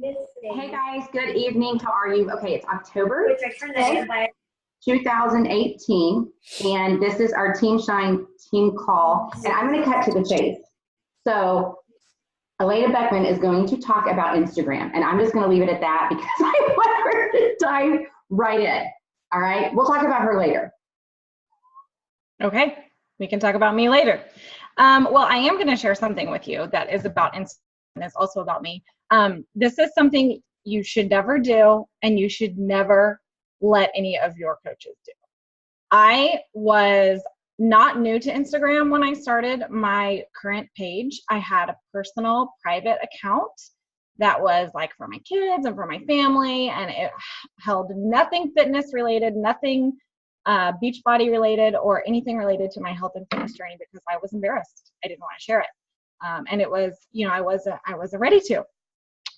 Hey guys, good evening. How are you? Okay, it's October 6th, 2018, and this is our Team Shine team call, and I'm going to cut to the chase. So, Elaina Beckman is going to talk about Instagram, and I'm just going to leave it at that because I want her to dive right in. All right, we'll talk about her later. Okay, we can talk about me later. Well, I am going to share something with you that is about Instagram and it's also about me. This is something you should never do, and you should never let any of your coaches do. I was not new to Instagram when I started my current page. I had a personal private account that was like for my kids and for my family, and it held nothing fitness related, nothing Beachbody related, or anything related to my health and fitness journey because I was embarrassed. I didn't want to share it. And it was, I wasn't ready to.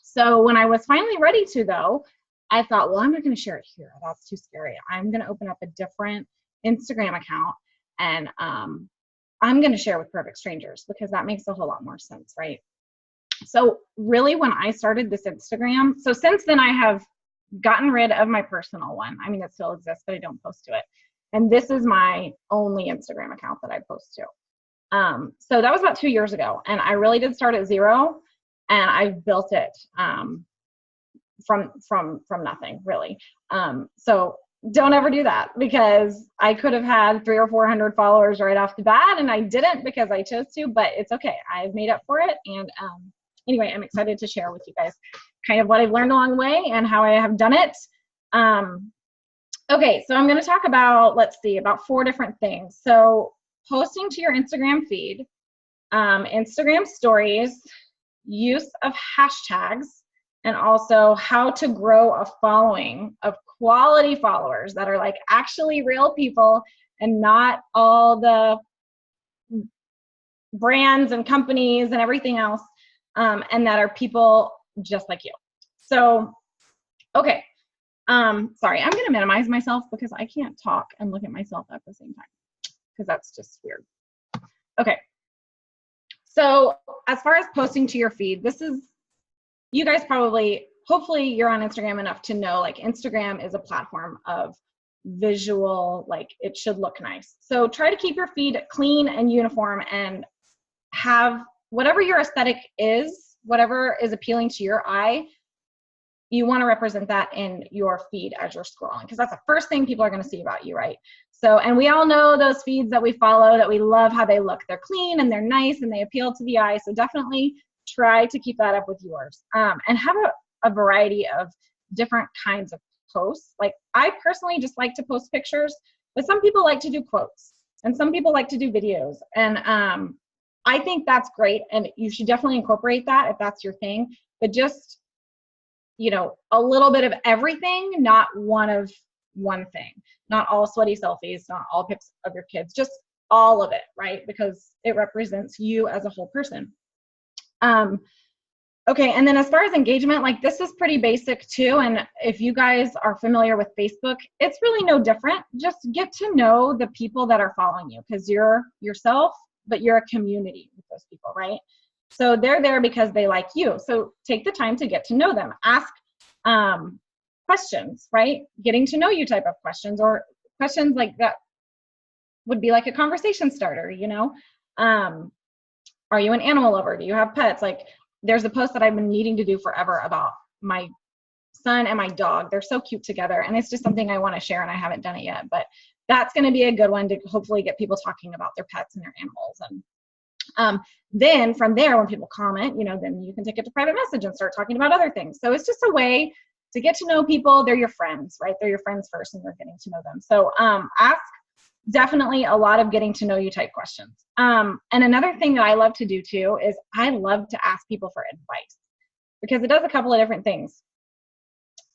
So when I was finally ready to though, I thought, well, I'm not going to share it here. That's too scary. I'm going to open up a different Instagram account and I'm going to share with perfect strangers because that makes a whole lot more sense, right? So really when I started this Instagram, so since then I have gotten rid of my personal one. I mean, it still exists, but I don't post to it. And this is my only Instagram account that I post to. So that was about 2 years ago, and I really did start at zero, and I've built it from nothing really. So don't ever do that because I could have had 300 or 400 followers right off the bat, and I didn't because I chose to. But it's okay. I've made up for it, and anyway, I'm excited to share with you guys kind of what I've learned along the way and how I have done it. Okay, so I'm going to talk about, let's see, about 4 different things. So posting to your Instagram feed, Instagram stories, use of hashtags, and also how to grow a following of quality followers that are like actually real people and not all the brands and companies and everything else, and that are people just like you. So, okay, sorry, I'm going to minimize myself because I can't talk and look at myself at the same time because that's just weird. Okay, so as far as posting to your feed, this is, you guys probably, hopefully you're on Instagram enough to know like Instagram is a platform of visual, like it should look nice. So try to keep your feed clean and uniform and have whatever your aesthetic is, whatever is appealing to your eye, you want to represent that in your feed as you're scrolling because that's the first thing people are going to see about you, right? So, and we all know those feeds that we follow that we love how they look. They're clean and they're nice and they appeal to the eye. So definitely try to keep that up with yours, and have a variety of different kinds of posts. Like I personally just like to post pictures, but some people like to do quotes and some people like to do videos. And I think that's great. And you should definitely incorporate that if that's your thing, but just, a little bit of everything, not one thing, not all sweaty selfies, not all pics of your kids, just all of it, right? Because it represents you as a whole person. Okay, and then as far as engagement, like this is pretty basic too. And if you guys are familiar with Facebook, it's really no different. Just get to know the people that are following you because you're yourself, but you're a community with those people, right? So they're there because they like you. So take the time to get to know them. Ask questions, right? Getting to know you type of questions, or questions like that would be like a conversation starter, Are you an animal lover? Do you have pets? Like there's a post that I've been needing to do forever about my son and my dog. They're so cute together. And it's just something I want to share and I haven't done it yet, but that's going to be a good one to hopefully get people talking about their pets and their animals. And then from there, when people comment, then you can take it to private message and start talking about other things. So it's just a way to get to know people. They're your friends, right? They're your friends first and you're getting to know them. So ask definitely a lot of getting to know you type questions. And another thing that I love to do too is I love to ask people for advice because it does a couple of different things.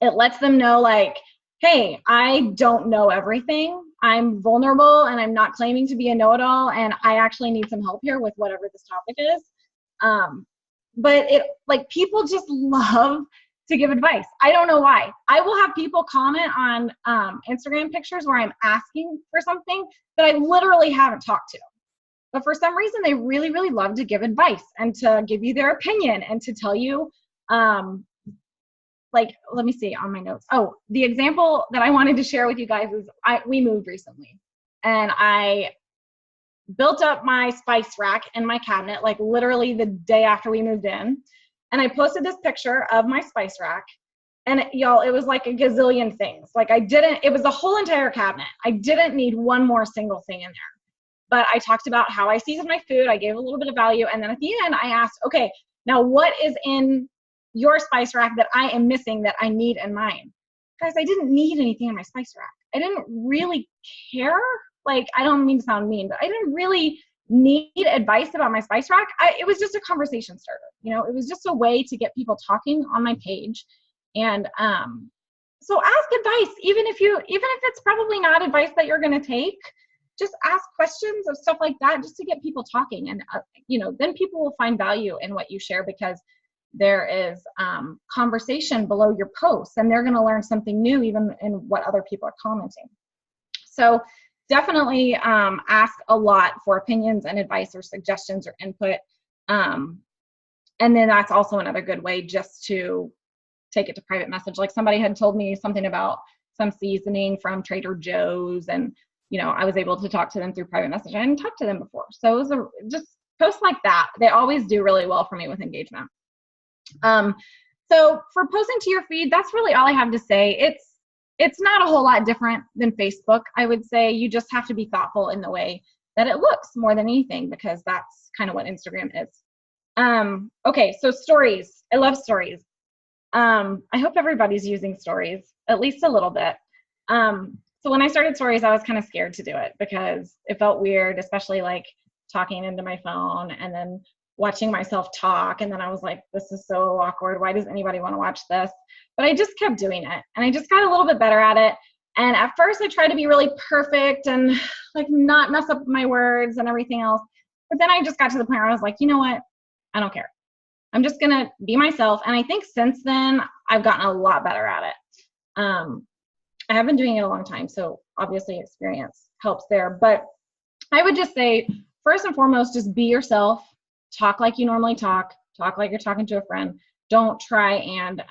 It lets them know like, hey, I don't know everything. I'm vulnerable and I'm not claiming to be a know-it-all and I actually need some help here with whatever this topic is. But people just love to give advice. I don't know why. I will have people comment on Instagram pictures where I'm asking for something that I literally haven't talked to. But for some reason, they really, really love to give advice and to give you their opinion and to tell you like, let me see on my notes. Oh, the example that I wanted to share with you guys is we moved recently, and I built up my spice rack in my cabinet, like literally the day after we moved in. And I posted this picture of my spice rack. And y'all, it was like a gazillion things. Like it was the whole entire cabinet. I didn't need one more single thing in there. But I talked about how I seasoned my food. I gave a little bit of value. And then at the end, I asked, okay, now what is in your spice rack that I am missing that I need in mine? Guys, I didn't need anything in my spice rack. I didn't really care. Like, I don't mean to sound mean, but I didn't really need advice about my spice rack. It was just a conversation starter. You know, it was just a way to get people talking on my page. And so ask advice, even if it's probably not advice that you're going to take. Just ask questions of stuff like that, just to get people talking. And you know, then people will find value in what you share, because there is conversation below your posts, and they're going to learn something new even in what other people are commenting. So definitely ask a lot for opinions and advice or suggestions or input. And then that's also another good way just to take it to private message. Like, somebody had told me something about some seasoning from Trader Joe's, and you know, I was able to talk to them through private message. I hadn't talked to them before. So it was just posts like that. They always do really well for me with engagement. So for posting to your feed, that's really all I have to say. It's not a whole lot different than Facebook. I would say you just have to be thoughtful in the way that it looks more than anything, because that's kind of what Instagram is. Okay, so stories. I love stories. I hope everybody's using stories, at least a little bit. So when I started stories, I was kind of scared to do it because it felt weird, especially like talking into my phone and then watching myself talk. And then I was like, this is so awkward. Why does anybody want to watch this? But I just kept doing it, and I just got a little bit better at it. And at first I tried to be really perfect and like not mess up my words and everything else. But then I just got to the point where I was like, you know what? I don't care. I'm just going to be myself. And I think since then I've gotten a lot better at it. I have been doing it a long time, so obviously experience helps there. But I would just say, first and foremost, just be yourself. Talk like you normally talk. Talk like you're talking to a friend. Don't try and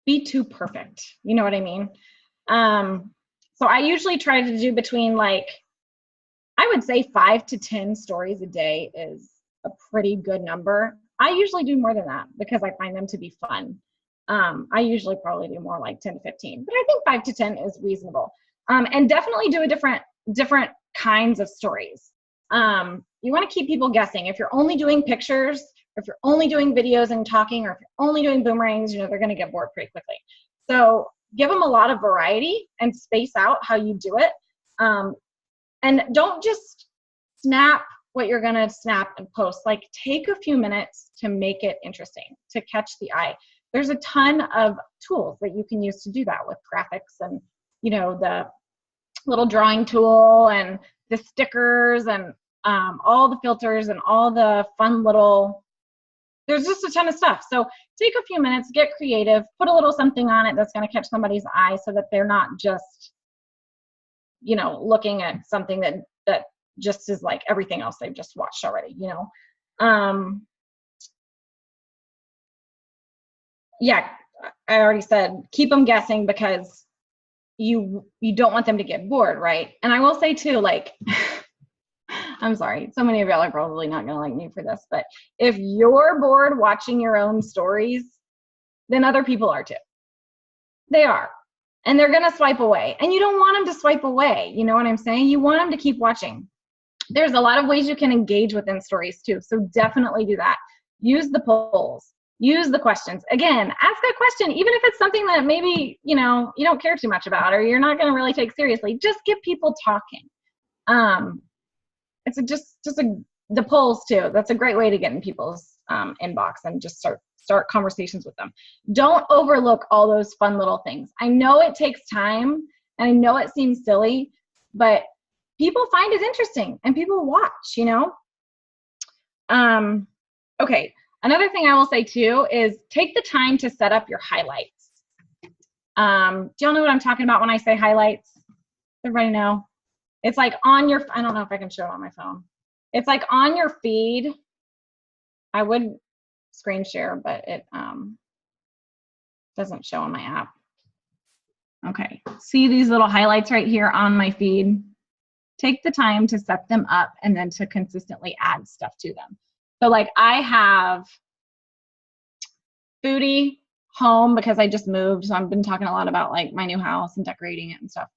be too perfect. You know what I mean? So I usually try to do between, like, I would say 5 to 10 stories a day is a pretty good number. I usually do more than that because I find them to be fun. I usually probably do more like 10 to 15, but I think 5 to 10 is reasonable. And definitely do a different kinds of stories. You want to keep people guessing. If you're only doing pictures, or if you're only doing videos and talking, or if you're only doing boomerangs, you know, they're going to get bored pretty quickly. So give them a lot of variety and space out how you do it. And don't just snap what you're going to snap and post. Like, take a few minutes to make it interesting, to catch the eye. There's a ton of tools that you can use to do that with graphics and, you know, the little drawing tool and the stickers and all the filters and all the fun little, there's just a ton of stuff. So take a few minutes, get creative, put a little something on it that's going to catch somebody's eye so that they're not just, you know, looking at something that just is like everything else they've just watched already, you know. Yeah, I already said keep them guessing because you don't want them to get bored, right? And I will say too, like, I'm sorry, so many of y'all are probably not gonna like me for this, but if you're bored watching your own stories, then other people are too. They are. And they're gonna swipe away. And you don't want them to swipe away, you know what I'm saying? You want them to keep watching. There's a lot of ways you can engage within stories too, so definitely do that. Use the polls. Use the questions. Again, ask a question, even if it's something that maybe, you know, you don't care too much about or you're not going to really take seriously. Just get people talking. It's the polls too. That's a great way to get in people's inbox and just start conversations with them. Don't overlook all those fun little things. I know it takes time and I know it seems silly, but people find it interesting and people watch, you know? Okay. Another thing I will say too is take the time to set up your highlights. Do y'all know what I'm talking about when I say highlights? Everybody know? It's like on your, I don't know if I can show it on my phone. It's like on your feed. I would screen share, but it doesn't show on my app. Okay, see these little highlights right here on my feed? Take the time to set them up and then to consistently add stuff to them. So like I have foodie, home, because I just moved, so I've been talking a lot about like my new house and decorating it and stuff.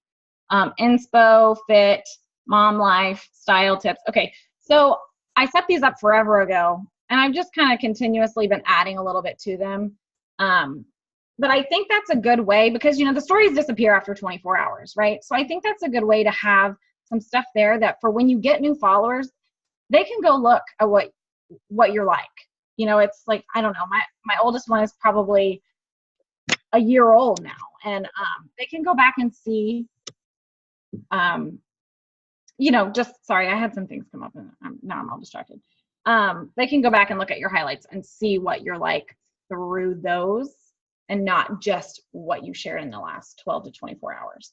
Inspo, fit, mom life, style tips. Okay, so I set these up forever ago, and I've just kind of continuously been adding a little bit to them. But I think that's a good way because, you know, the stories disappear after 24 hours, right? So I think that's a good way to have some stuff there that for when you get new followers, they can go look at what you're like. You know, it's like, I don't know, my oldest one is probably a year old now, and they can go back and see, you know, just, sorry, I had some things come up and now I'm all distracted. They can go back and look at your highlights and see what you're like through those and not just what you shared in the last 12 to 24 hours.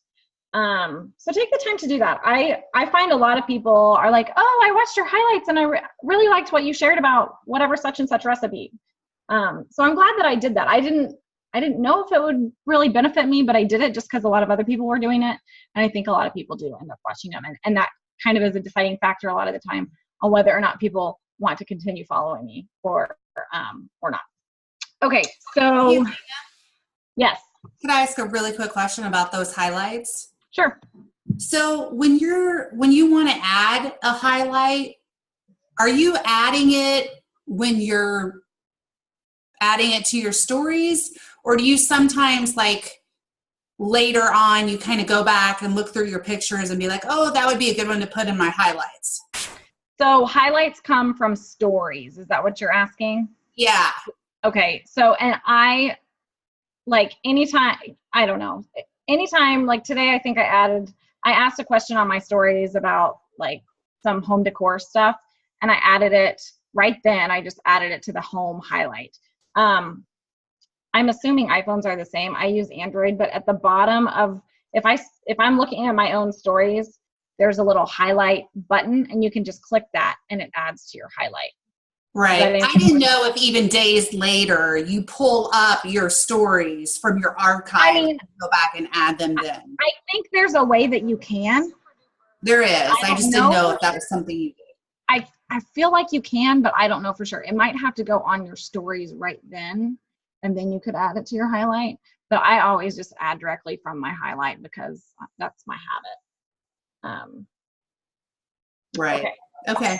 So take the time to do that. I find a lot of people are like, oh, I watched your highlights and I really liked what you shared about whatever such and such recipe. So I'm glad that I did that. I didn't know if it would really benefit me, but I did it just because a lot of other people were doing it. And I think a lot of people do end up watching them. And that kind of is a deciding factor a lot of the time on whether or not people want to continue following me or not. Okay, so yes. Could I ask a really quick question about those highlights? Sure. So when you want to add a highlight, are you adding it when you're adding it to your stories, or do you sometimes like later on you kind of go back and look through your pictures and be like, oh, that would be a good one to put in my highlights? So highlights come from stories. Is that what you're asking? Yeah. Okay. So, and I like anytime, I don't know, anytime like today, I think I asked a question on my stories about like some home decor stuff, and I added it right then. I just added it to the home highlight. I'm assuming iPhones are the same. I use Android, but at the bottom of, if I'm looking at my own stories, there's a little highlight button and you can just click that and it adds to your highlight. Right. I didn't know if even days later you pull up your stories from your archive and go back and add them then. I think there's a way that you can. There is. I just didn't know if that was something you did. I feel like you can, but I don't know for sure. It might have to go on your stories right then, and then you could add it to your highlight. But I always just add directly from my highlight because that's my habit. Right. Okay.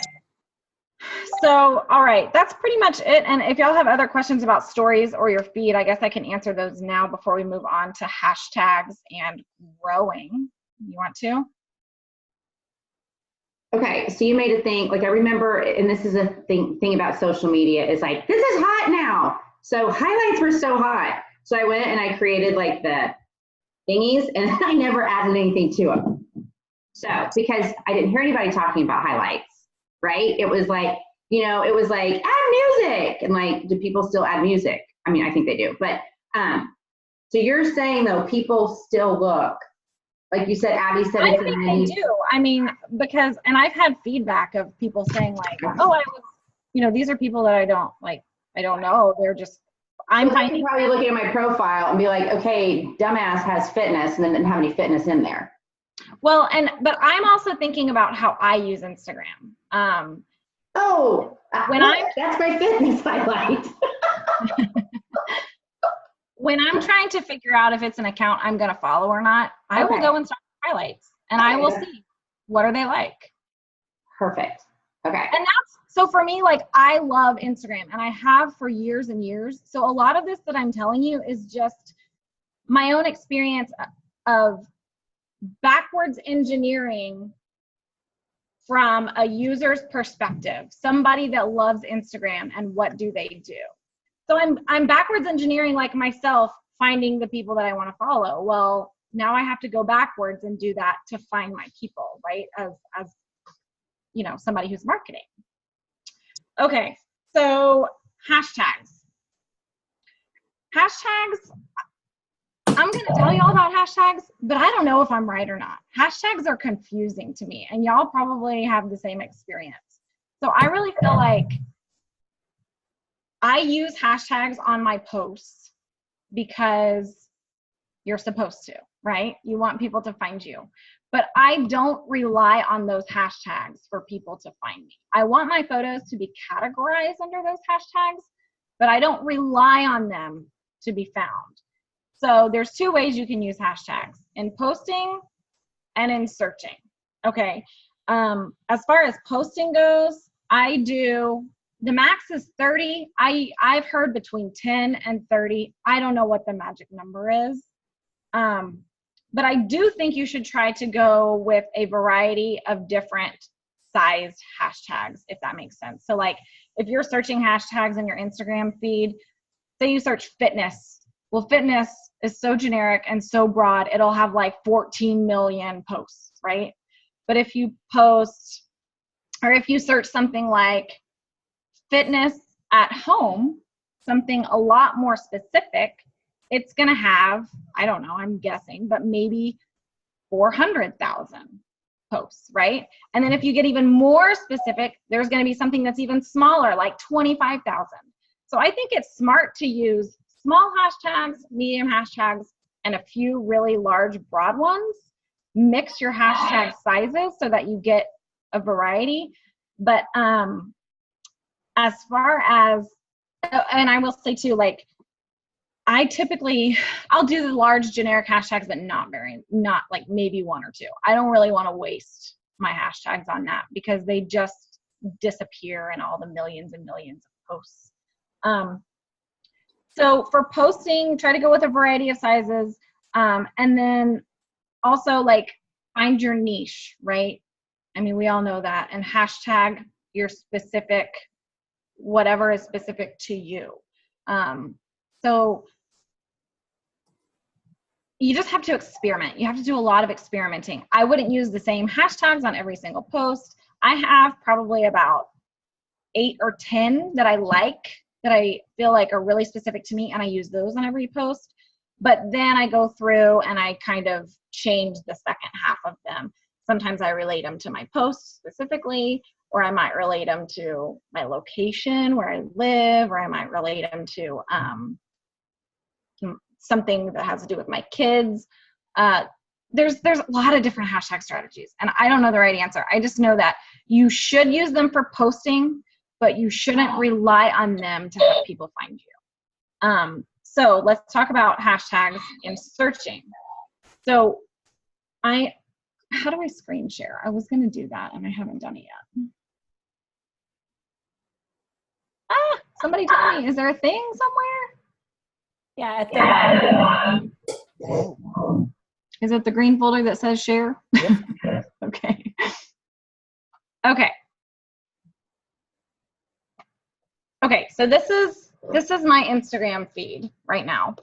So, all right, that's pretty much it. And if y'all have other questions about stories or your feed, I guess I can answer those now before we move on to hashtags and growing. You want to? Okay, so you made a thing, like I remember, and this is a thing about social media, is like, this is hot now. So highlights were so hot. So I went and I created like the thingies, and I never added anything to them. So, because I didn't hear anybody talking about highlights, right? It was like, you know, it was like, add music. And like, do people still add music? I mean, I think they do. But, so you're saying though, people still look, like you said, Abby said, I think they do. I mean, because, and I've had feedback of people saying like, oh, I was, you know, these are people that I don't know. They're just, I'm probably looking at my profile and be like, okay, dumbass has fitness and then didn't have any fitness in there. Well, but I'm also thinking about how I use Instagram. That's my fitness highlight. When I'm trying to figure out if it's an account I'm going to follow or not, I will go and start highlights and I will see what are they like. Perfect. Okay. And that's, so for me, like I love Instagram and I have for years and years. So a lot of this that I'm telling you is just my own experience of backwards engineering from a user's perspective, somebody that loves Instagram and what do they do. So I'm backwards engineering like myself, finding the people that I want to follow. Well, now I have to go backwards and do that to find my people, right? As you know, somebody who's marketing. Okay, so hashtags. I'm going to tell you all about hashtags, but I don't know if I'm right or not. Hashtags are confusing to me, and y'all probably have the same experience. So I really feel like I use hashtags on my posts because you're supposed to, right? You want people to find you. But I don't rely on those hashtags for people to find me. I want my photos to be categorized under those hashtags, but I don't rely on them to be found. So there's two ways you can use hashtags: in posting and in searching. Okay. As far as posting goes, I do, the max is 30. I've heard between 10 and 30. I don't know what the magic number is. But I do think you should try to go with a variety of different sized hashtags, if that makes sense. So like if you're searching hashtags in your Instagram feed, say you search fitness. Well, fitness is so generic and so broad, it'll have like 14 million posts, right? But if you post, or if you search something like fitness at home, something a lot more specific, it's going to have, I don't know, I'm guessing, but maybe 400,000 posts, right? And then if you get even more specific, there's going to be something that's even smaller, like 25,000. So I think it's smart to use small hashtags, medium hashtags, and a few really large, broad ones. Mix your hashtag sizes so that you get a variety. But as far as, and I will say too, like, I'll do the large generic hashtags, but not like maybe one or two. I don't really want to waste my hashtags on that because they just disappear in all the millions and millions of posts. So for posting, try to go with a variety of sizes. And then also like find your niche, right? I mean, we all know that. And hashtag your specific, whatever is specific to you. So you just have to experiment. You have to do a lot of experimenting. I wouldn't use the same hashtags on every single post. I have probably about 8 or 10 that I like, that I feel like are really specific to me, and I use those on every post. But then I go through and I kind of change the second half of them. Sometimes I relate them to my posts specifically, or I might relate them to my location where I live, or I might relate them to something that has to do with my kids. There's a lot of different hashtag strategies, and I don't know the right answer. I just know that you should use them for posting, but you shouldn't rely on them to have people find you. So let's talk about hashtags in searching. So how do I screen share? I was going to do that and I haven't done it yet. Somebody tell me, is there a thing somewhere? Yeah, at the bottom. Is it the green folder that says share? Yep. Okay. Okay. Okay, so this is my Instagram feed right now.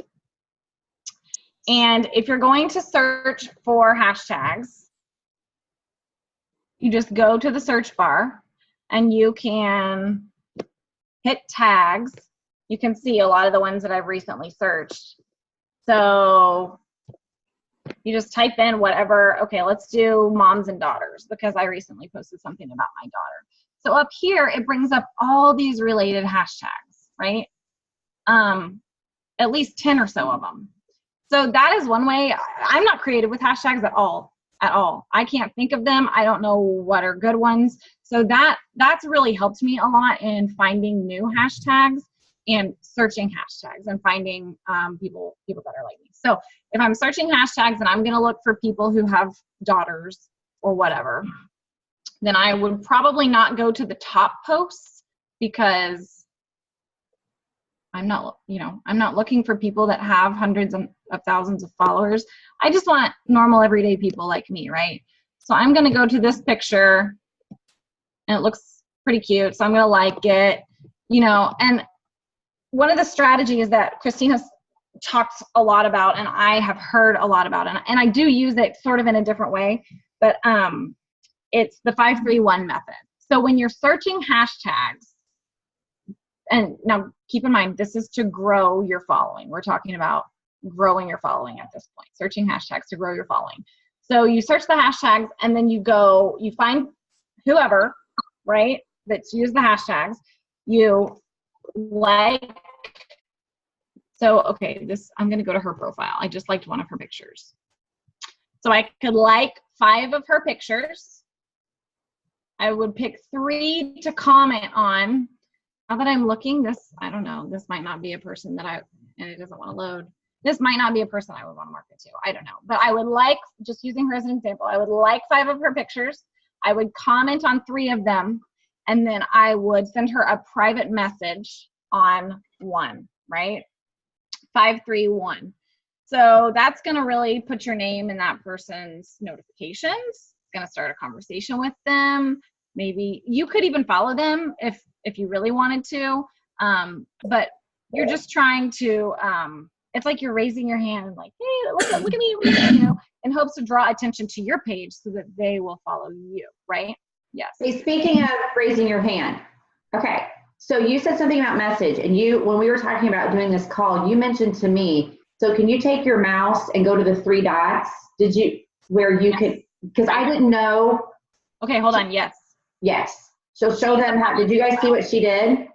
And if you're going to search for hashtags, you just go to the search bar and you can hit tags. You can see a lot of the ones that I've recently searched. So you just type in whatever. Okay, let's do moms and daughters because I recently posted something about my daughter. So up here, it brings up all these related hashtags, right? At least 10 or so of them. So that is one way. I'm not creative with hashtags at all. I can't think of them. I don't know what are good ones. So that's really helped me a lot in finding new hashtags and searching hashtags and finding people that are like me. So if I'm searching hashtags and I'm going to look for people who have daughters or whatever, then I would probably not go to the top posts because I'm not looking for people that have hundreds of thousands of followers. I just want normal everyday people like me, right? So I'm going to go to this picture and it looks pretty cute. So I'm going to like it, and one of the strategies that Christina's talked a lot about and I have heard a lot about, and I do use it sort of in a different way, but it's the 5-3-1 method. So when you're searching hashtags, and now keep in mind, this is to grow your following. We're talking about growing your following at this point, searching hashtags to grow your following. So you search the hashtags and then you find whoever, right, that's used the hashtags. You like, so, okay, I'm going to go to her profile. I just liked one of her pictures. So I could like 5 of her pictures. I would pick 3 to comment on. Now that I'm looking, I don't know, this might not be a person that and it doesn't want to load. This might not be a person I would want to market to. I don't know. But I would like, just using her as an example, I would like 5 of her pictures. I would comment on 3 of them. And then I would send her a private message on 1, right? 531. So that's going to really put your name in that person's notifications. It's going to start a conversation with them. Maybe you could even follow them if you really wanted to. But you're just trying to, it's like you're raising your hand like, hey, look at me, you know, in hopes to draw attention to your page so that they will follow you, right? Yes. Hey, speaking of raising your hand, okay. So you said something about message, and when we were talking about doing this call, you mentioned to me, so can you take your mouse and go to the 3 dots? Where you could, because I didn't know. Okay, hold on, yes. Yes. So show them did you guys see what she did?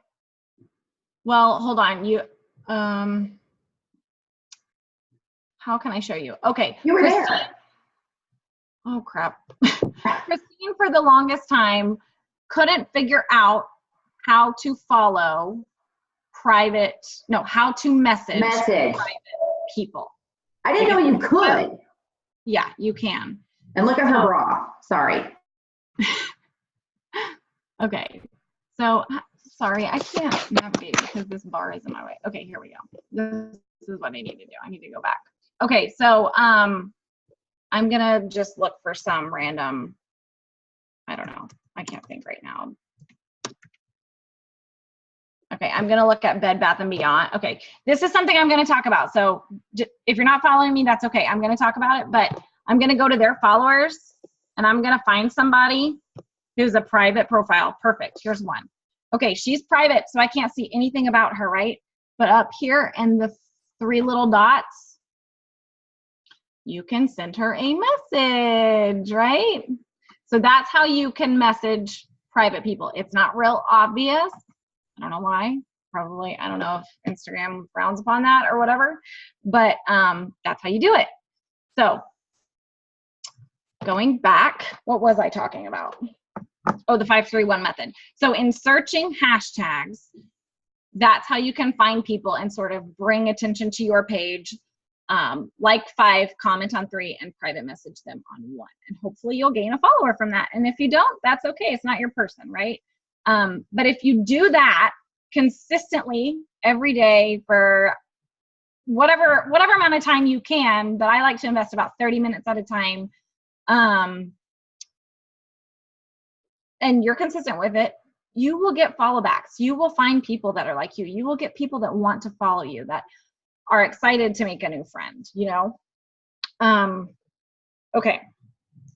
Well, hold on, how can I show you? Okay. You were there. Oh, crap. Christine, for the longest time, couldn't figure out how to follow how to message private people. I didn't know you could. Yeah, you can. And look at her bra. Sorry. Okay. So, sorry, I can't navigate because this bar is in my way. Okay, here we go. This is what I need to do. I need to go back. Okay, so I'm gonna just look for some random, I don't know. I can't think right now. Okay, I'm gonna look at Bed Bath & Beyond. Okay, this is something I'm gonna talk about. So if you're not following me, that's okay. I'm gonna talk about it, but I'm gonna go to their followers and I'm gonna find somebody who's a private profile. Perfect, here's one. Okay, she's private, so I can't see anything about her, right? But up here in the 3 little dots, you can send her a message, right? So that's how you can message private people. It's not real obvious. I don't know why. Probably, I don't know if Instagram frowns upon that or whatever, but that's how you do it. So going back, what was I talking about? Oh, the 531 method. So in searching hashtags, that's how you can find people and sort of bring attention to your page. Like 5, comment on 3, and private message them on 1. And hopefully you'll gain a follower from that. And if you don't, that's okay. It's not your person, right? But if you do that consistently every day for whatever amount of time you can, but I like to invest about 30 minutes at a time, and you're consistent with it, you will get follow backs. You will find people that are like you. You will get people that want to follow you, that are excited to make a new friend, you know? Okay.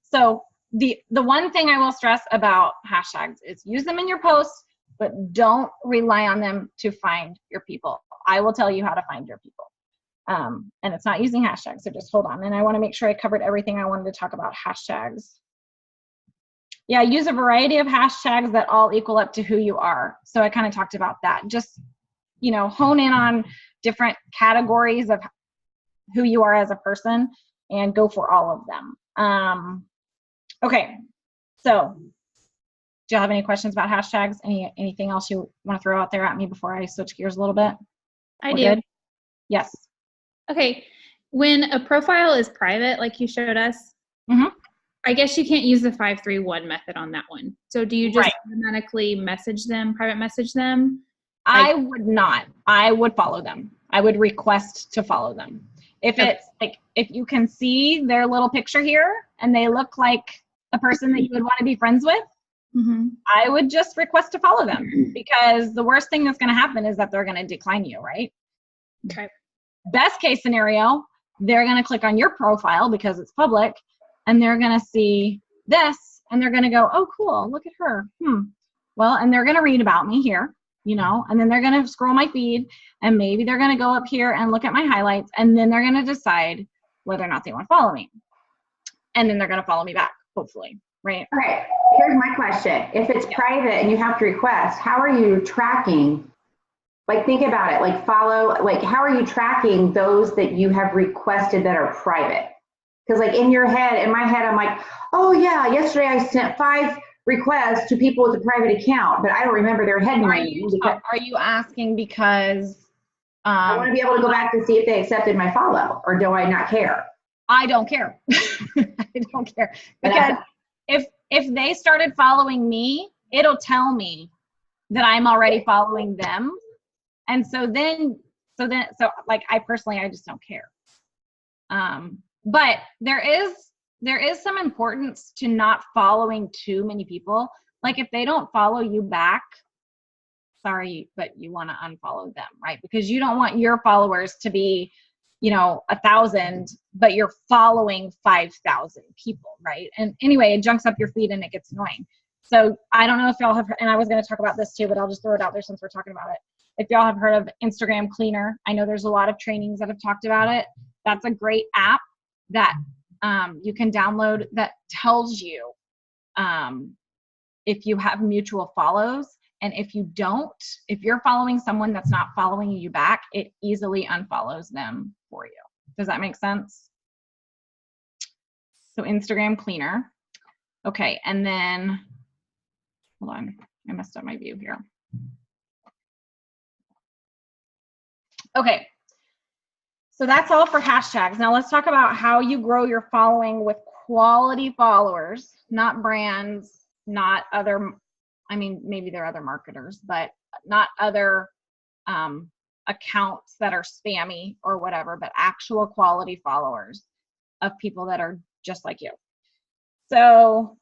So the one thing I will stress about hashtags is use them in your posts, but don't rely on them to find your people. I will tell you how to find your people. And it's not using hashtags, so just hold on. And I want to make sure I covered everything I wanted to talk about hashtags. Yeah, use a variety of hashtags that all equal up to who you are. So I kind of talked about that. Just, you know, hone in on different categories of who you are as a person and go for all of them. Okay, so do you have any questions about hashtags? Anything else you want to throw out there at me before I switch gears a little bit? I We're do. good? Yes. Okay, when a profile is private, like you showed us, I guess you can't use the 531 method on that one. So do you just automatically message them, private message them? I would not. I would follow them. I would request to follow them. If it's like, if you can see their little picture here and they look like a person that you would want to be friends with, I would just request to follow them, because the worst thing that's going to happen is that they're going to decline you, right? Okay. Best Best case scenario, they're going to click on your profile because it's public, and they're going to see this, and they're going to go, oh, cool, look at her. Well, and they're going to read about me here, you know, and then they're going to scroll my feed, and maybe they're going to go up here and look at my highlights, and then they're going to decide whether or not they want to follow me. And then they're going to follow me back, hopefully, right? Okay, here's my question. If it's private and you have to request, how are you tracking Like, think about it, like follow, like how are you tracking those that you have requested that are private? Because like in my head, I'm like, oh yeah, yesterday I sent 5 requests to people with a private account, but I don't remember their head name. Are you asking because I want to be able to go back and see if they accepted my follow, or do I not care? I don't care. I don't care. Because if they started following me, it'll tell me that I'm already following them. And so like I personally, I just don't care. But there is some importance to not following too many people. Like if they don't follow you back, sorry, but you want to unfollow them, right? Because you don't want your followers to be, 1,000, but you're following 5,000 people, right? And anyway, it junks up your feed and it gets annoying. So I don't know if y'all have, and I was going to talk about this too, but I'll just throw it out there since we're talking about it. If y'all have heard of Instagram Cleaner, I know there's a lot of trainings that have talked about it. That's a great app that you can download that tells you if you have mutual follows. And if you don't, if you're following someone that's not following you back, it easily unfollows them for you. Does that make sense? So Instagram Cleaner. Okay, and then, hold on, I messed up my view here. Okay, so that's all for hashtags. Now let's talk about how you grow your following with quality followers, not brands, not other, I mean, maybe there are other marketers, but not other accounts that are spammy or whatever, but actual quality followers of people that are just like you. So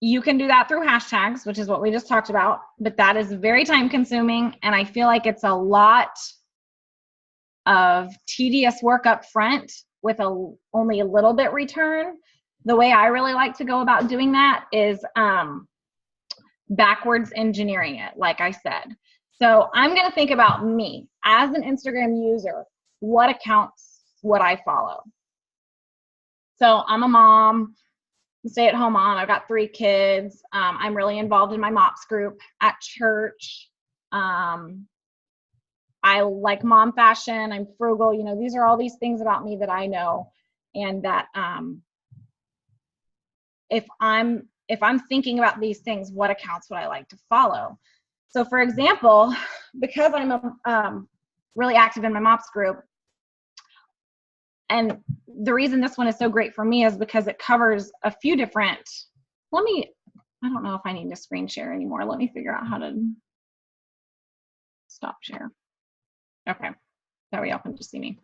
you can do that through hashtags, which is what we just talked about, but that is very time consuming. And I feel like it's a lot of tedious work up front with only a little bit return. The way I really like to go about doing that is backwards engineering it, like I said. So I'm going to think about me as an Instagram user. What accounts would I follow? So I'm a mom, stay-at-home mom. I've got 3 kids. I'm really involved in my MOPS group at church. I like mom fashion. I'm frugal. These are all these things about me that I know, and that if I'm thinking about these things, what accounts would I like to follow? So for example, because I'm really active in my MOPS group, and the reason this one is so great for me is because it covers a few different, I don't know if I need to screen share anymore. Let me figure out how to stop share. Okay, that way y'all can just see me.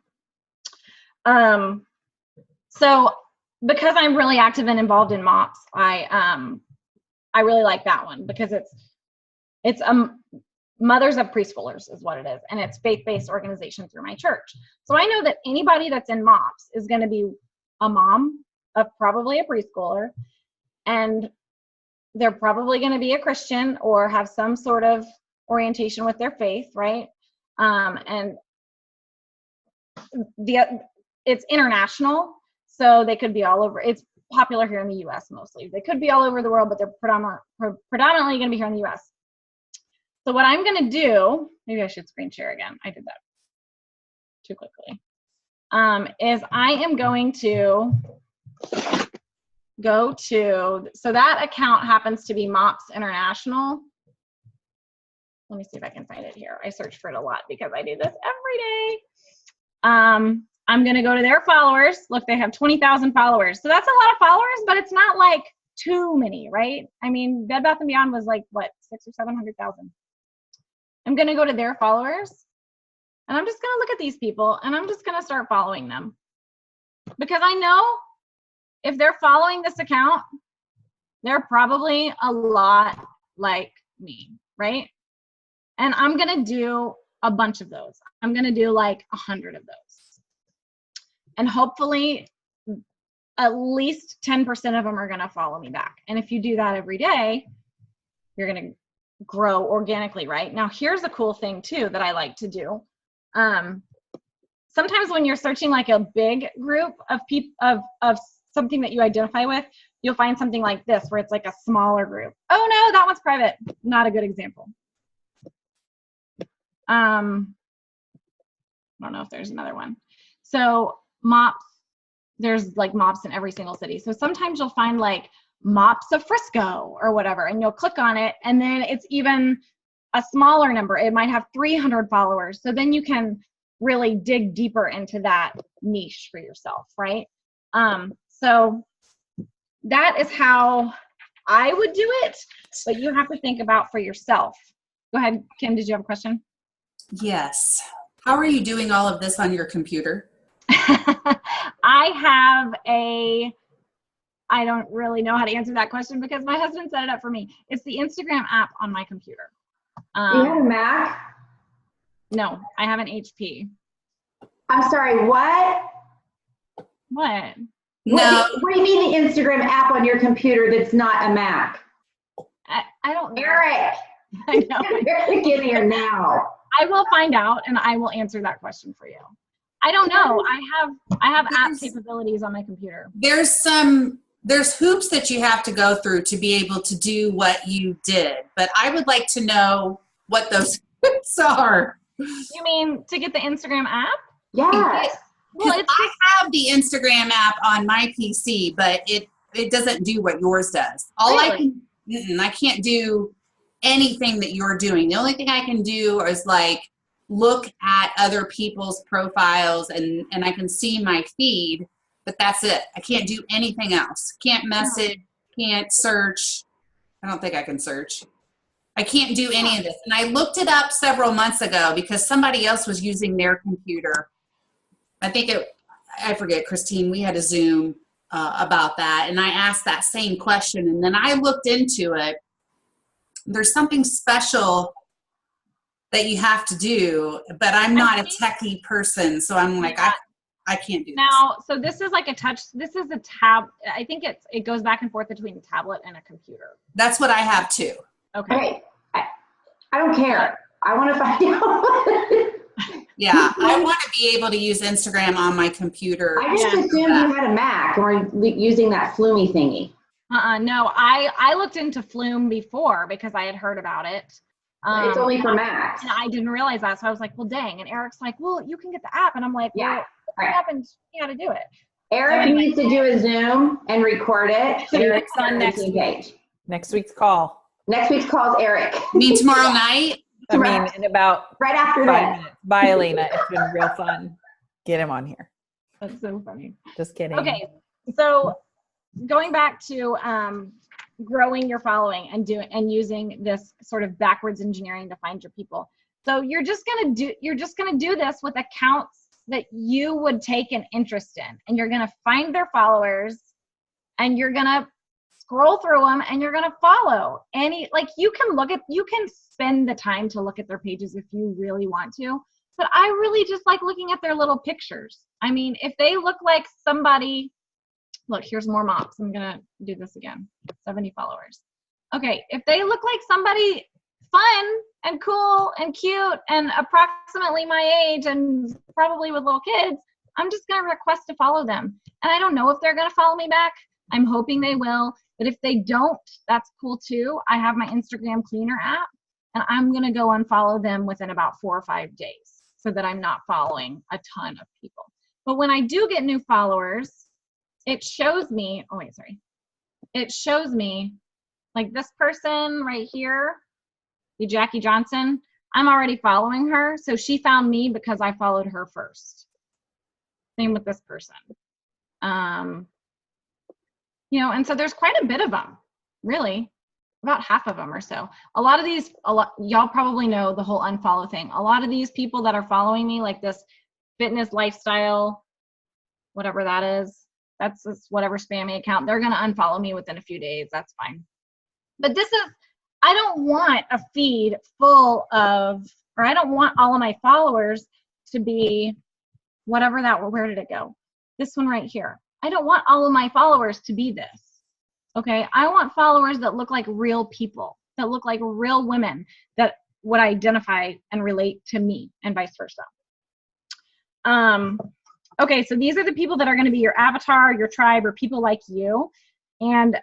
So because I'm really active and involved in MOPS, I really like that one because it's Mothers of Preschoolers is what it is, and it's faith-based organization through my church. So I know that anybody that's in MOPS is going to be a mom of probably a preschooler, and they're probably going to be a Christian or have some sort of orientation with their faith, right? And it's international, so they could be all over. It's popular here in the U.S. mostly. They could be all over the world, but they're predominantly going to be here in the U.S. So what I'm going to do, maybe I should screen share again. I did that too quickly. Is I am going to go to, so that account happens to be MOPS International. Let me see if I can find it here. I search for it a lot because I do this every day. I'm going to go to their followers. Look, they have 20,000 followers. So that's a lot of followers, but it's not like too many, right? I mean, Bed Bath & Beyond was like, what, 600,000 or 700,000. I'm going to go to their followers, and I'm just going to look at these people, and I'm just going to start following them. Because I know if they're following this account, they're probably a lot like me, right? And I'm going to do a bunch of those. I'm going to do like 100 of those. And hopefully at least 10% of them are going to follow me back. And if you do that every day, you're going to grow organically, right? Now, here's a cool thing too that I like to do. Sometimes when you're searching like a big group of people of something that you identify with, you'll find something like this where it's like a smaller group. Oh no, that one's private. Not a good example. I don't know if there's another one. So mops, there's like mops in every single city. So sometimes you'll find like mops of Frisco or whatever, and you'll click on it, and then it's even a smaller number. It might have 300 followers. So then you can really dig deeper into that niche for yourself, right? So that is how I would do it, but you have to think about for yourself. Go ahead, Kim, did you have a question? Yes. How are you doing all of this on your computer? I don't really know how to answer that question because my husband set it up for me. It's the Instagram app on my computer. Do you have a Mac? No, I have an HP. I'm sorry, what? What? No. What do you mean the Instagram app on your computer that's not a Mac? I don't know. Eric, I know. Eric, get here now. I will find out and I will answer that question for you. I don't know. I have app capabilities on my computer. There's hoops that you have to go through to be able to do what you did, but I would like to know what those hoops are. You mean to get the Instagram app? Yes. Well, I have the Instagram app on my PC, but it doesn't do what yours does. Really? I can't do anything that you're doing. The only thing I can do is like look at other people's profiles and I can see my feed, but that's it. I can't do anything else. Can't message, can't search. I don't think I can search. I can't do any of this. And I looked it up several months ago because somebody else was using their computer. I forget, Christine, we had a Zoom about that. And I asked that same question. And then I looked into it. There's something special that you have to do, but I'm not a techie person. So I'm like, I can't do now, so this is like this is a tab. I think it goes back and forth between a tablet and a computer. That's what I have too. Okay. I don't care. I want to find out. Yeah, I want to be able to use Instagram on my computer. I just assumed you had a Mac and we're using that Flumy thingy. No, I looked into Flume before because I had heard about it. It's only for Macs. And I didn't realize that, so I was like, well, dang. And Eric's like, well, you can get the app. And I'm like, well, what happened? You got to do it. Eric needs to do a Zoom and record it. Eric's on next week's call. Next week's call is Eric. You mean tomorrow night? I mean, in about right after 5 that. minutes. Bye, Elaina. It's been real fun. Get him on here. That's so funny. Just kidding. Okay, so going back to growing your following and using this sort of backwards engineering to find your people. So you're just gonna do this with accounts that you would take an interest in, and you're gonna find their followers, and you're gonna scroll through them, and you're gonna follow you can spend the time to look at their pages if you really want to, but I really just like looking at their little pictures. I mean, if they look like somebody, look, here's more mops. I'm gonna do this again. 70 followers. Okay, if they look like somebody fun and cool and cute and approximately my age and probably with little kids, I'm just gonna request to follow them. And I don't know if they're gonna follow me back. I'm hoping they will, but if they don't, that's cool too. I have my Instagram cleaner app, and I'm gonna go unfollow them within about 4 or 5 days so that I'm not following a ton of people. But when I do get new followers, it shows me, it shows me like this person right here, the Jackie Johnson, I'm already following her. So she found me because I followed her first. Same with this person. And so there's quite a bit of them, really, about half of them or so. Y'all probably know the whole unfollow thing. A lot of these people that are following me, like this fitness lifestyle, whatever that is, that's whatever spammy account, they're going to unfollow me within a few days. That's fine. But I don't want a feed full of, or I don't want all of my followers to be where did it go? This one right here. I don't want all of my followers to be this. Okay. I want followers that look like real people, that look like real women that would identify and relate to me, and vice versa. Okay, so these are the people that are going to be your avatar, your tribe, or people like you. And,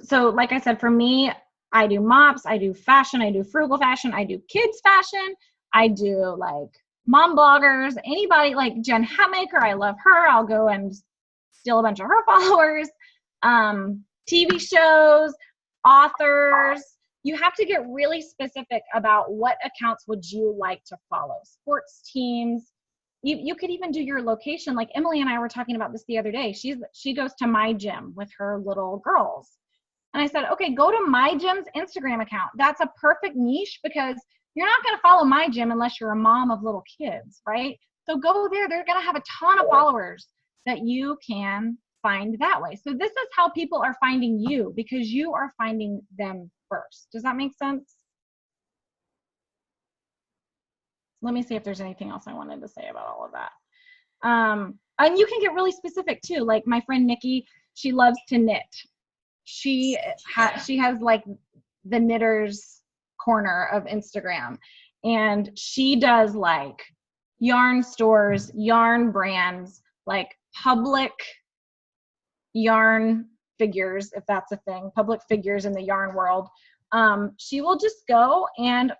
so like I said, for me, I do mops, I do fashion, I do frugal fashion, I do kids fashion, I do like mom bloggers, anybody like Jen Hatmaker, I love her. I'll go and steal a bunch of her followers. TV shows, authors. You have to get really specific about what accounts would you like to follow. Sports teams. You could even do your location. Like Emily and I were talking about this the other day. She goes to my gym with her little girls. And I said, okay, go to my gym's Instagram account. That's a perfect niche because you're not going to follow my gym unless you're a mom of little kids, right? So go there. They're going to have a ton of followers that you can find that way. So this is how people are finding you because you are finding them first. Does that make sense? Let me see if there's anything else I wanted to say about all of that. And you can get really specific too. Like my friend Nikki, she loves to knit. She has like the knitters corner of Instagram, and she does like yarn stores, yarn brands, like public yarn figures, if that's a thing, public figures in the yarn world. She will just go and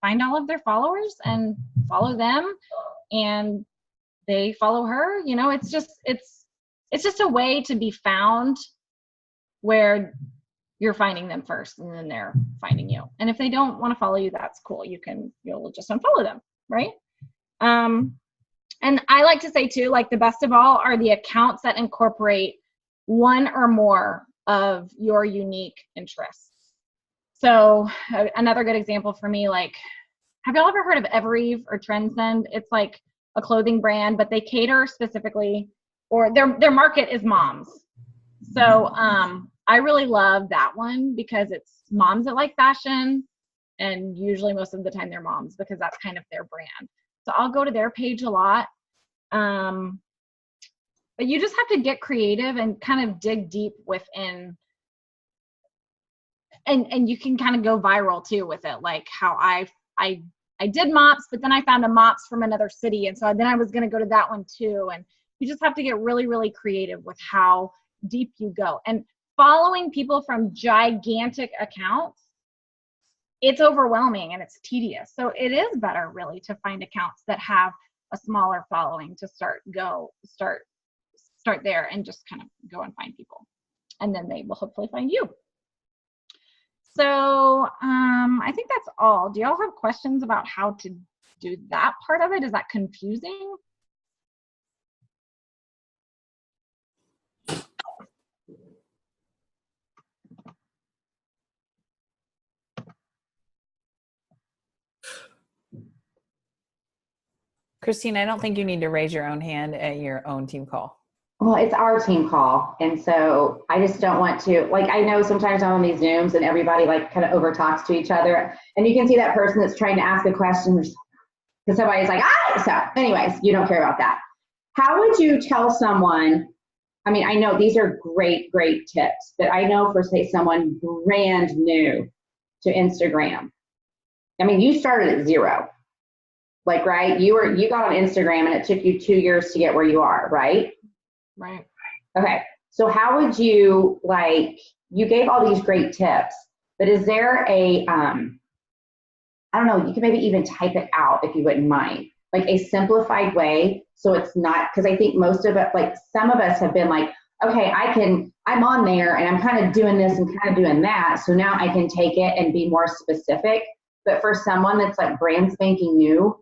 find all of their followers and follow them, and they follow her. You know, it's just a way to be found where you're finding them first and then they're finding you. And if they don't want to follow you, that's cool. You'll just unfollow them, right? And I like to say too, like the best of all are the accounts that incorporate one or more of your unique interests. So another good example for me, like, have y'all ever heard of Evereve or Trendsend? It's like a clothing brand, but they cater specifically, or their market is moms. So I really love that one because it's moms that like fashion, and usually most of the time they're moms because that's kind of their brand. So I'll go to their page a lot. But you just have to get creative and kind of dig deep within, and you can kind of go viral too with it. Like how I did mops, but then I found a mops from another city. And so then I was going to go to that one too. And you just have to get really, really creative with how deep you go. And following people from gigantic accounts, it's overwhelming and it's tedious. So it is better really to find accounts that have a smaller following to start there and just kind of go and find people. And then they will hopefully find you. So I think that's all. Do y'all have questions about how to do that part of it? Is that confusing? Christine, I don't think you need to raise your own hand at your own team call. Well, it's our team call. And so I just don't want to, like, I know sometimes I'm on these Zooms and everybody like kind of over talks to each other. And you can see that person that's trying to ask a question because somebody's like, so anyways, you don't care about that. How would you tell someone, I mean, I know these are great, great tips, but I know for say someone brand new to Instagram. I mean, you started at zero. Like, right? You got on Instagram and it took you 2 years to get where you are, right? Right. Okay. So how would you, like, you gave all these great tips, but is there a, I don't know, you can maybe even type it out if you wouldn't mind, like a simplified way. So it's not, because I think most of it, like some of us have been like, okay, I'm on there and I'm kind of doing this and kind of doing that. So now I can take it and be more specific. But for someone that's like brand spanking new,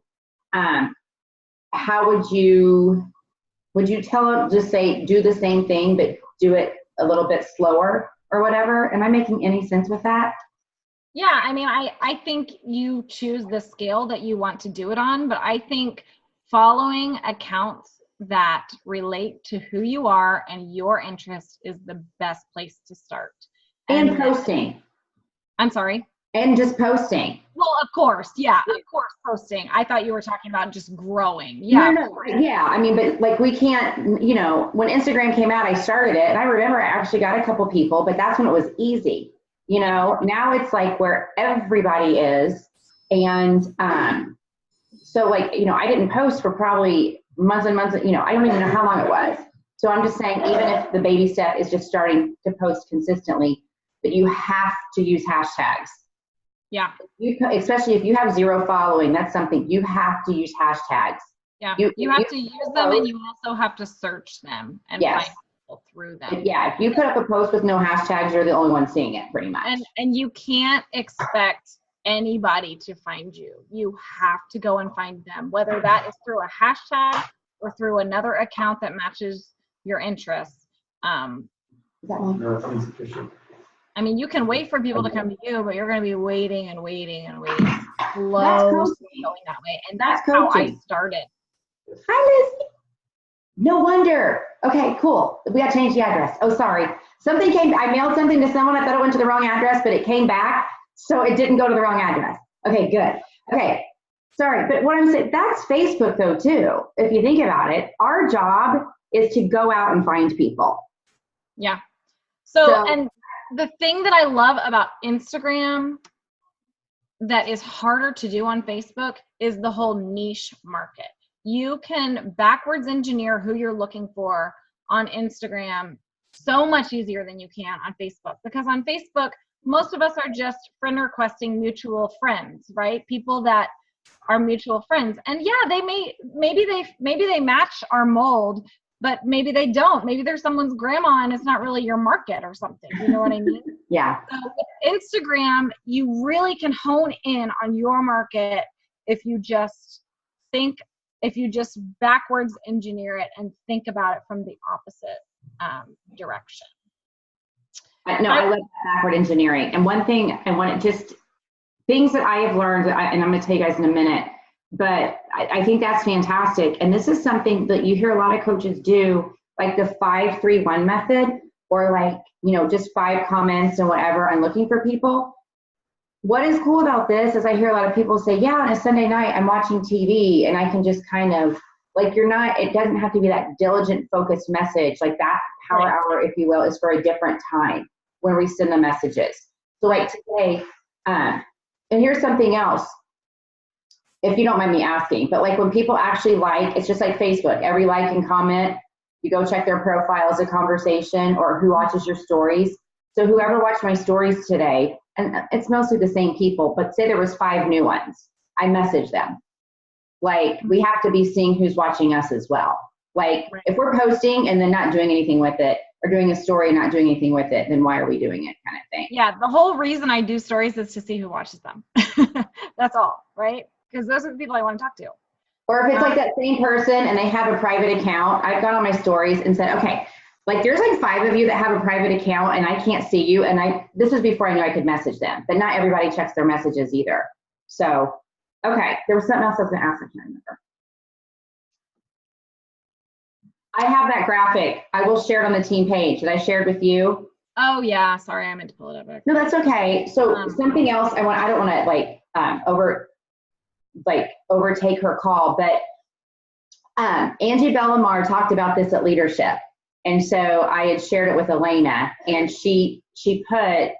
how would you tell them, just say, do the same thing, but do it a little bit slower or whatever? Am I making any sense with that? Yeah, I mean, I think you choose the scale that you want to do it on, but I think following accounts that relate to who you are and your interest is the best place to start. And posting. I'm sorry? And just posting. Well, of course, yeah, of course, posting. I thought you were talking about just growing. Yeah. No, yeah, I mean, but like we can't, you know, when Instagram came out, I started it, and I remember I actually got a couple people, but that's when it was easy. You know, now it's like where everybody is. And so like, you know, I didn't post for probably months and months, you know, I don't even know how long it was. So I'm just saying, even if the baby step is just starting to post consistently, but you have to use hashtags. Yeah. Especially if you have 0 following, that's something you have to use hashtags. Yeah. You have to use them, and you also have to search them and Yes. find people through them. Yeah. If you put up a post with no hashtags, you're the only one seeing it pretty much. And you can't expect anybody to find you. You have to go and find them, whether that is through a hashtag or through another account that matches your interests. Is that one? No, it's insufficient. I mean, you can wait for people to come to you, but you're going to be waiting and waiting and waiting. Slow coaching. going that way. And That's that's how I coaching. started. Hi, Lizzie. No wonder. Okay, cool. We got to change the address. Oh, sorry. Something came, I mailed something to someone. I thought it went to the wrong address, but it came back. So it didn't go to the wrong address. Okay, good. Okay, sorry. But what I'm saying, that's Facebook though, too. If you think about it, our job is to go out and find people. Yeah. So and the thing that I love about Instagram that is harder to do on Facebook is the whole niche market. You can backwards engineer who you're looking for on Instagram so much easier than you can on Facebook, because on Facebook, most of us are just friend requesting mutual friends, right? People that are mutual friends. And yeah, maybe they match our mold, but maybe they don't. Maybe there's someone's grandma and it's not really your market or something. You know what I mean? Yeah. So with Instagram, you really can hone in on your market if you just backwards engineer it and think about it from the opposite direction. No, I love backward engineering. And one thing I want to just, things that I have learned, and I'm going to tell you guys in a minute, but I think that's fantastic. And this is something that you hear a lot of coaches do, like the 5-3-1 method, or like, just 5 comments and whatever. I'm looking for people. What is cool about this is I hear a lot of people say, yeah, on a Sunday night, I'm watching TV and I can just kind of, like, it doesn't have to be that diligent, focused message. Like that power hour, if you will, is for a different time when we send the messages. So like today, and here's something else, if you don't mind me asking, but like when people actually it's just like Facebook, every like and comment, you go check their profile as a conversation, or who watches your stories. So whoever watched my stories today, and it's mostly the same people, but say there was 5 new ones, I message them. Like, we have to be seeing who's watching us as well. Like, if we're posting and then not doing anything with it, or doing a story and not doing anything with it, then why are we doing it, kind of thing? Yeah, the whole reason I do stories is to see who watches them. That's all, right? Because those are the people I want to talk to. Or if it's like that same person and they have a private account, I've gone on my stories and said, okay, like there's like 5 of you that have a private account and I can't see you. And this was before I knew I could message them, but not everybody checks their messages either. So, okay, there was something else I was going to ask. I can't remember. I have that graphic. I will share it on the team page that I shared with you. Oh yeah, sorry, I meant to pull it up. No, that's okay. So something else I don't want to overtake her call, but Angie Bellamar talked about this at leadership. And so I had shared it with Elaina, and she put,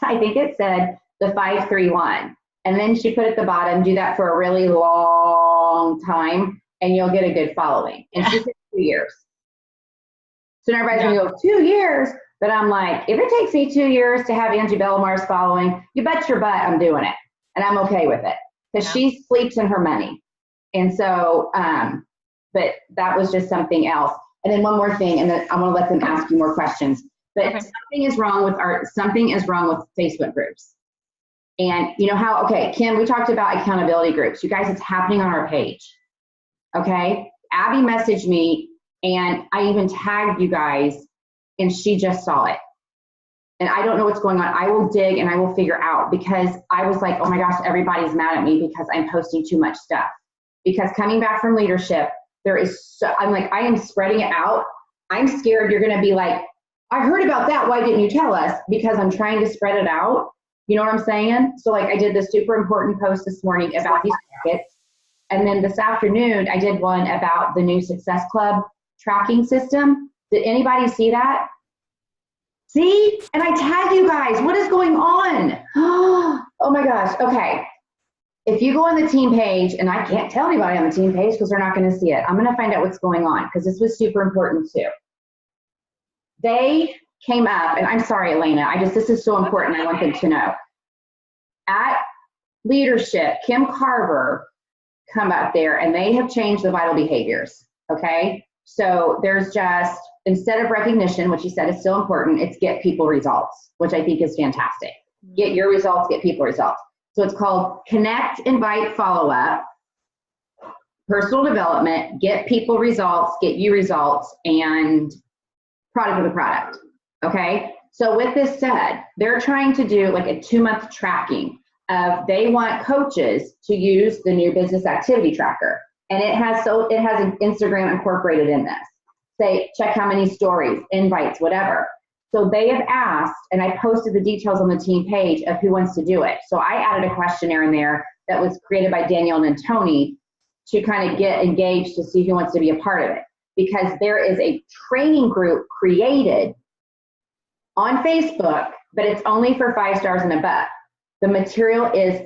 I think it said the 5-3-1. And then she put at the bottom, do that for a really long time and you'll get a good following. And she said 2 years. So now everybody's gonna go, 2 years? But I'm like, if it takes me 2 years to have Angie Bellamar's following, you bet your butt I'm doing it. And I'm okay with it. Because she sleeps in her money. And so, but that was just something else. And then one more thing, and then I want to let them ask you more questions. But something is wrong with Facebook groups. And you know how, Kim, we talked about accountability groups. You guys, it's happening on our page. Okay? Abby messaged me, and I even tagged you guys, and she just saw it. And I don't know what's going on. I will dig and I will figure out, because I was like, oh my gosh, everybody's mad at me because I'm posting too much stuff. Because coming back from leadership, I'm like, I am spreading it out. I'm scared you're going to be like, I heard about that. Why didn't you tell us? Because I'm trying to spread it out. You know what I'm saying? So like I did this super important post this morning about these markets. And then this afternoon, I did one about the new Success Club tracking system. Did anybody see that? See? And I tag you guys. What is going on? Oh my gosh. Okay. If you go on the team page, and I can't tell anybody on the team page because they're not going to see it, I'm going to find out what's going on because this was super important too. They came up, and I'm sorry, Elaina, this is so important. I want them to know. At leadership, Kim Carver come up there, and they have changed the vital behaviors. Okay. So there's just, instead of recognition, which you said is still important, it's get people results, which I think is fantastic. Get your results, get people results. So it's called connect, invite, follow up, personal development, get people results, get you results, and product of the product. Okay. So with this said, they're trying to do like a 2-month tracking of, they want coaches to use the new business activity tracker. And it has an Instagram incorporated in this. Say, check how many stories, invites, whatever. So they have asked, and I posted the details on the team page of who wants to do it. So I added a questionnaire in there that was created by Danielle and Tony to kind of get engaged to see who wants to be a part of it. Because there is a training group created on Facebook, but it's only for 5 stars and above. The material is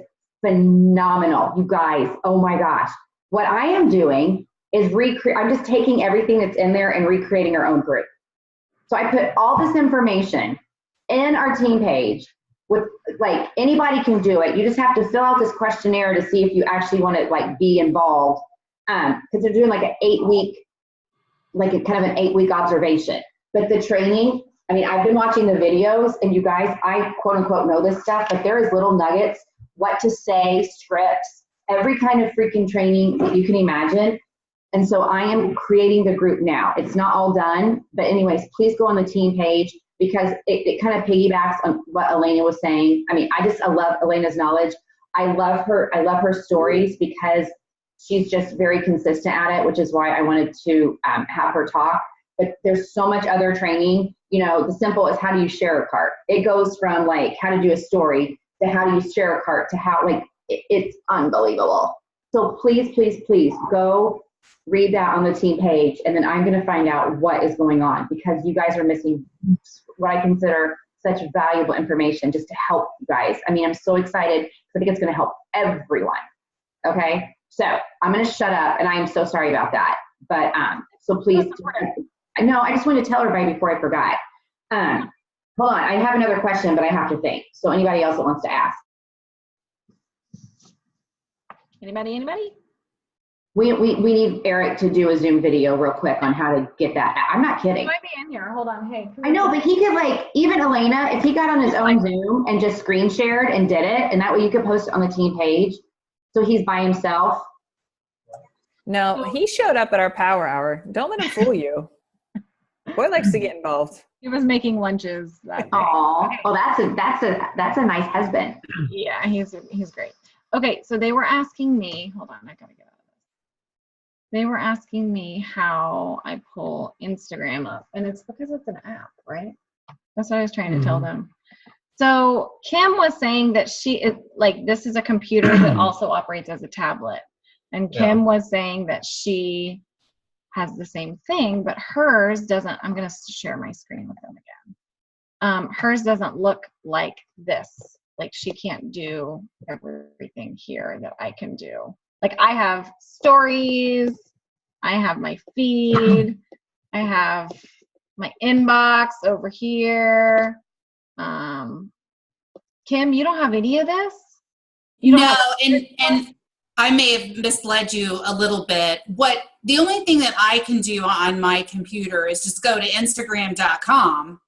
phenomenal, you guys. Oh my gosh. What I am doing is I'm just taking everything that's in there and recreating our own group. So I put all this information in our team page with, like, anybody can do it. You just have to fill out this questionnaire to see if you actually want to like be involved. Because they're doing like an 8-week, like a kind of an 8-week observation. But the training, I mean, I've been watching the videos, and you guys, I quote unquote know this stuff, but there is little nuggets, what to say, scripts, every kind of freaking training that you can imagine. And so I am creating the group now. It's not all done, but anyways, please go on the team page, because it kind of piggybacks on what Elaina was saying. I mean, I love Elena's knowledge. I love her stories, because she's just very consistent at it, which is why I wanted to have her talk. But there's so much other training. You know, the simple is, how do you share a cart? It goes from like how to do a story to how do you share a cart to how, like, it's unbelievable. So please, please, please go read that on the team page, and then I'm going to find out what is going on, because you guys are missing what I consider such valuable information just to help you guys. I mean, I'm so excited, because I think it's going to help everyone. Okay. So I'm going to shut up, and I am so sorry about that. But so please, no, I just wanted to tell everybody before I forgot. Hold on, I have another question, but I have to think. So anybody else that wants to ask? Anybody? We need Eric to do a Zoom video real quick on how to get that. I'm not kidding. He might be in here. Hold on. Hey. I know, but he could, like, even Elaina, if he got on his own Zoom and just screen shared and did it, and that way you could post it on the team page. So he's by himself. No, he showed up at our power hour. Don't let him fool you. Boy likes to get involved. He was making lunches that day. Oh, well, that's a nice husband. Yeah, he's great. Okay, so they were asking me, hold on, I gotta get out of this. They were asking me how I pull Instagram up, and it's because it's an app, right? That's what I was trying to tell them. So Kim was saying that this is a computer that also operates as a tablet. And Kim was saying that she has the same thing, but hers doesn't. I'm going to share my screen with them again. Hers doesn't look like this. Like, she can't do everything here that I can do. Like, I have stories, I have my feed, I have my inbox over here. Kim, you don't have any of this? No, and I may have misled you a little bit. The only thing that I can do on my computer is just go to Instagram.com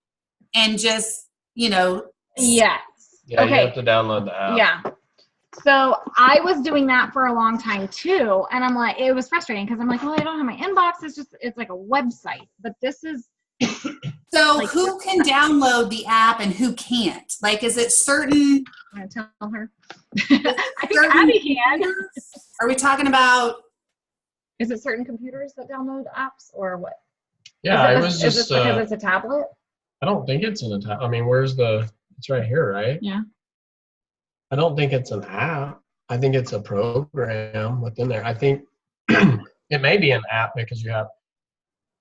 and just, Yes. Yeah, okay. You have to download the app. Yeah. So I was doing that for a long time too. And I'm like, it was frustrating because I'm like, well, I don't have my inbox. It's like a website, but this is. So like, who can download the app and who can't? Like, is it certain? I'm going to tell her. I think Abby can. Are we talking about? Is it certain computers that download apps or what? Yeah, is this because it's a tablet? I don't think it's in a tablet. I mean, it's right here, right? Yeah. I don't think it's an app. I think it's a program within there. I think it may be an app because you have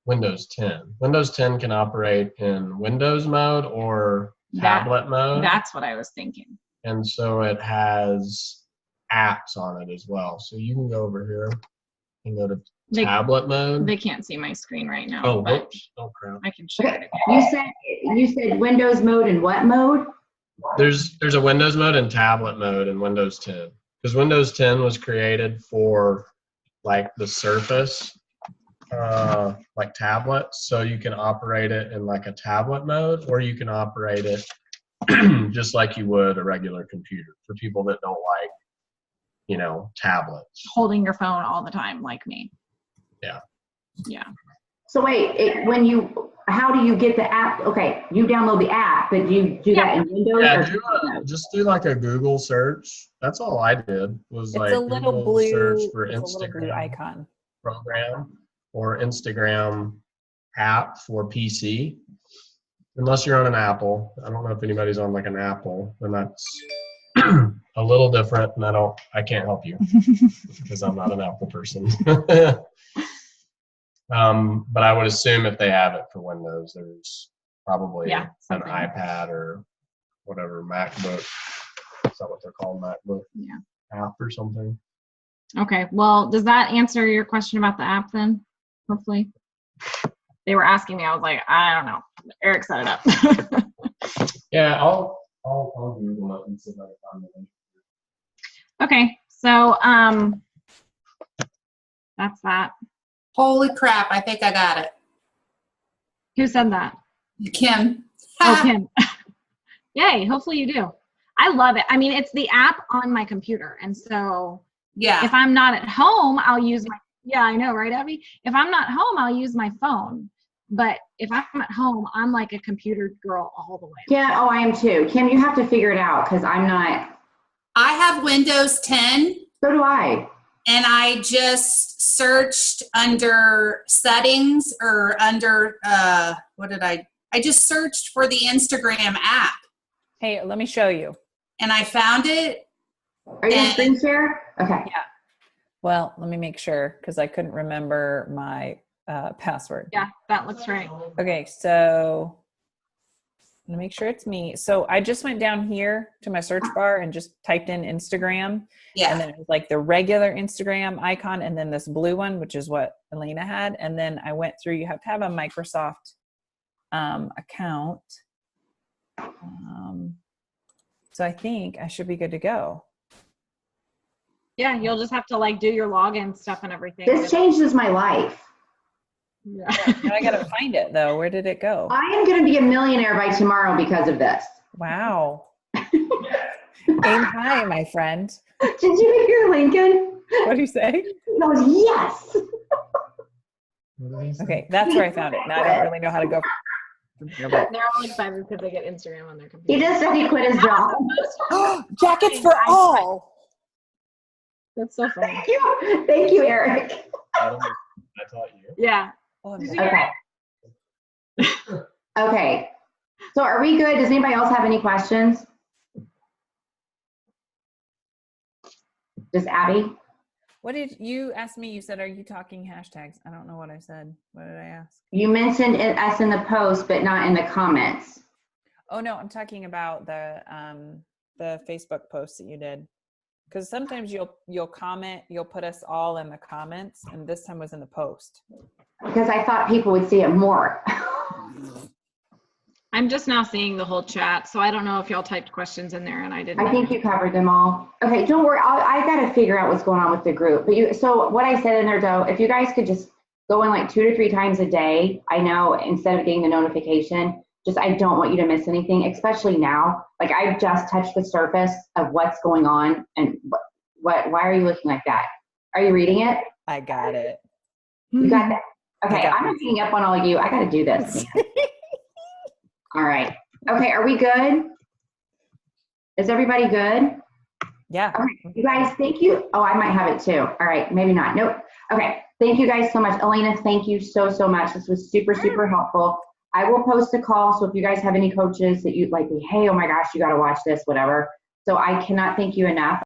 Windows 10. Windows 10 can operate in Windows mode or tablet mode. That's what I was thinking. And so it has apps on it as well. So you can go over here and go to tablet mode. They can't see my screen right now. Oh, but whoops. Oh, crap. I can share Okay. it. You said Windows mode and what mode? There's a Windows mode and tablet mode in Windows 10. Because Windows 10 was created for like the Surface, like tablets. So you can operate it in like a tablet mode, or you can operate it just like you would a regular computer for people that don't like, tablets. Holding your phone all the time, like me. Yeah. Yeah. So wait, how do you get the app? Okay, you download the app, but you do that in Windows? Yeah, just do like a Google search. That's all I did was It's like a little Google blue, search for it's a little blue Instagram icon. program or Instagram app for PC. Unless you're on an Apple. I don't know if anybody's on like an Apple, then that's a little different, and I can't help you because I'm not an Apple person. But I would assume if they have it for Windows, there's probably an iPad or whatever, MacBook. Is that what they're called, MacBook? Yeah. App or something. Okay. Well, does that answer your question about the app then? Hopefully. They were asking me. I was like, I don't know. Eric set it up. Yeah, I'll Google it and see if I can find it. Okay. So that's that. Holy crap, I think I got it. Who said that? Kim. Oh, Kim. Yay. Hopefully you do. I love it. I mean, it's the app on my computer. And so Yeah. if I'm not at home, I'll use I know, right, Abby? If I'm not home, I'll use my phone. But if I'm at home, I'm like a computer girl all the way. Yeah, I am too. Kim, you have to figure it out because I'm not. I have Windows 10. So do I. And I just searched under settings or under, I just searched for the Instagram app. Hey, let me show you. And I found it. Are you going to screen share? Okay. Yeah. Well, let me make sure because I couldn't remember my password. Yeah, that looks right. Okay, so I'm gonna make sure it's me. So I just went down here to my search bar and just typed in Instagram. Yeah. And then it was like the regular Instagram icon and then this blue one, which is what Elaina had. And then I went through, you have to have a Microsoft account. So I think I should be good to go. Yeah, you'll just have to like do your login stuff and everything. This changes my life. Yeah. Now I gotta find it though. Where did it go? I am going to be a millionaire by tomorrow because of this. Wow. Aim high, my friend. Did you hear Lincoln? What do you say? That was yes. Okay, that's where I found it. Now I don't really know how to go. They're all excited because they get Instagram on their computer. He just said he quit his job. Jackets for all. That's so funny. Thank you, Eric. I taught you. Yeah. Okay. Okay. So are we good? Does anybody else have any questions? Just Abby? What did you ask me? You said, are you talking hashtags? I don't know what I said. What did I ask? You mentioned us in the post, but not in the comments. Oh no, I'm talking about the Facebook post that you did. Because sometimes you'll comment, you'll put us all in the comments, and this time was in the post. Because I thought people would see it more. I'm just now seeing the whole chat, so I don't know if y'all typed questions in there and I didn't. I think you covered them all. Okay, don't worry. I got to figure out what's going on with the group. But so what I said in there, though, if you guys could just go in like 2 to 3 times a day, I know, instead of getting the notification, I don't want you to miss anything, especially now. Like I've just touched the surface of what's going on, and why are you looking like that? Are you reading it? I got it. You got that? Okay, got I'm not hanging up on all of you. I got to do this. All right. Okay, are we good? Is everybody good? Yeah. Okay, you guys, thank you. Oh, I might have it too. All right, maybe not. Nope. Okay, thank you guys so much. Elaina, thank you so much. This was super helpful. I will post a call, so if you guys have any coaches that you'd like, hey, oh my gosh, you got to watch this, whatever. So I cannot thank you enough.